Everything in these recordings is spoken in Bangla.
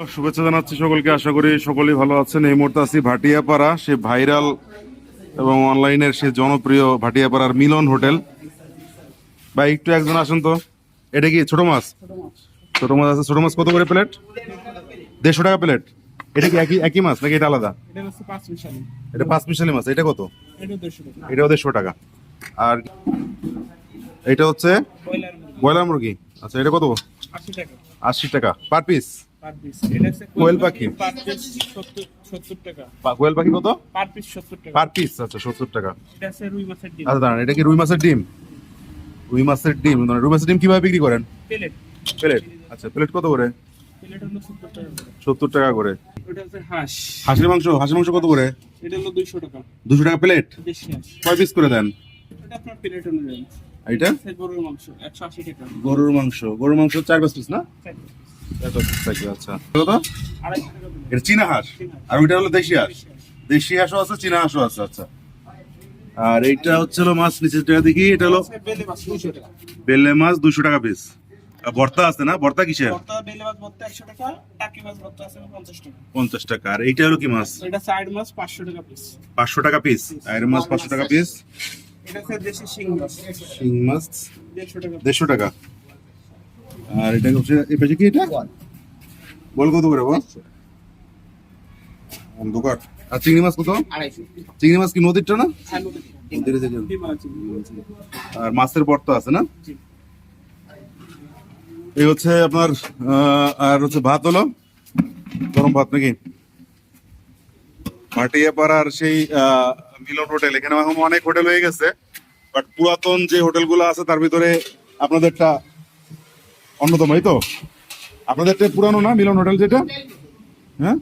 শুভেচ্ছা জানাচ্ছি সকলকে, আশা করি সকলেই ভালো আছেন। এই মুহূর্তে আছি ভাটিয়াপাড়া, সে ভাইরাল এবং অনলাইনের সে জনপ্রিয় ভাটিয়াপাড়ার মিলন হোটেল। ভাই একটু একজন আসুন তো। এটা কি ছোট মাছ? ছোট মাছ আছে। ছোট মাছ কত করে প্লেট? 150 টাকা প্লেট। এটা কি একই একই মাছ নাকি এটা আলাদা? এটা 5 মিশালি মাছ। এটা কত? এটাও 150 টাকা। আর এটা হচ্ছে ব্রয়লার মুরগি। আচ্ছা, এটা কত? 80 টাকা পার পিস। কোয়েল পাখি? কোয়েল পাখি কত পার পিস? আচ্ছা, 70 টাকা। আচ্ছা দাঁড়ান, এটা কি রুই মাছের ডিম? রুই মাছের ডিম। রুই মাছের ডিম কিভাবে বিক্রি করেন? প্লেট। আচ্ছা, প্লেট কত করে? 70 টাকা করে। হাঁসের মাংস? হাঁসের মাংস কত করে? 200 টাকা প্লেট। কয় পিস করে দেন? এটা গরুর মাংস। গরুর মাংস 4-5 পিস না? 4-5 পিস থাকে। আচ্ছা, কত? এটা চীনা হাঁস। আর ওইটা হলো দেশি হাঁস। দেশি হাঁসও আছে, চীনা হাঁসও আছে। আচ্ছা, আর এইটা হচ্ছে মাছ নিচের টাকা দেখি। এটা হলো বেলে মাছ, 200 টাকা পিস। ভর্তা আছে না? ভর্তা কিসের? 50 টাকা। আর এইটা হলো কি মাছ? 500 টাকা পিস। আর মাছ 500 টাকা পিস। শিং মাছ 150 টাকা। আর এটা হচ্ছে এই পাশে কি? এটা বল কত করে বল? দোকান। আর চিংড়ি মাছ কত? চিংড়ি মাছ কি নদীরটা না? আর মাছের ভর্তা আছে না? এই হচ্ছে আপনার আর হচ্ছে ভাত হলো গরম ভাত নাকি? ভাটিয়াপাড়ার সেই মিলন হোটেল। এখানে এখন অনেক হোটেল হয়ে গেছে, বাট পুরাতন যে হোটেলগুলো আছে তার ভিতরে আপনাদেরটা অন্যতম। এই তো আপনাদেরটা পুরানো না মিলন হোটেল যেটা? হ্যাঁ,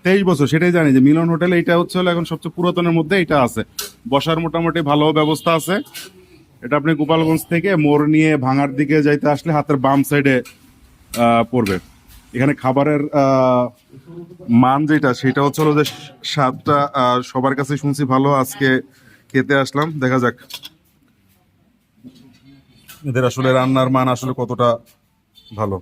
23 বছর। সেটাই জানি যে মিলন হোটেল এইটা হচ্ছে এখন সবচেয়ে পুরাতনের মধ্যে এটা আছে। বসার মোটামুটি ভালো ব্যবস্থা আছে। এটা আপনি গোপালগঞ্জ থেকে মোড় নিয়ে ভাঙার দিকে যাইতে আসলে হাতের বাম সাইডে পড়বে। এখানে খাবারের মান যেটা সেটা হচ্ছে হলো যে স্বাদটা সবার কাছে শুনছি ভালো। আজকে খেতে আসলাম, দেখা যাক এদের আসলে রান্নার মান আসলে কতটা ভালো।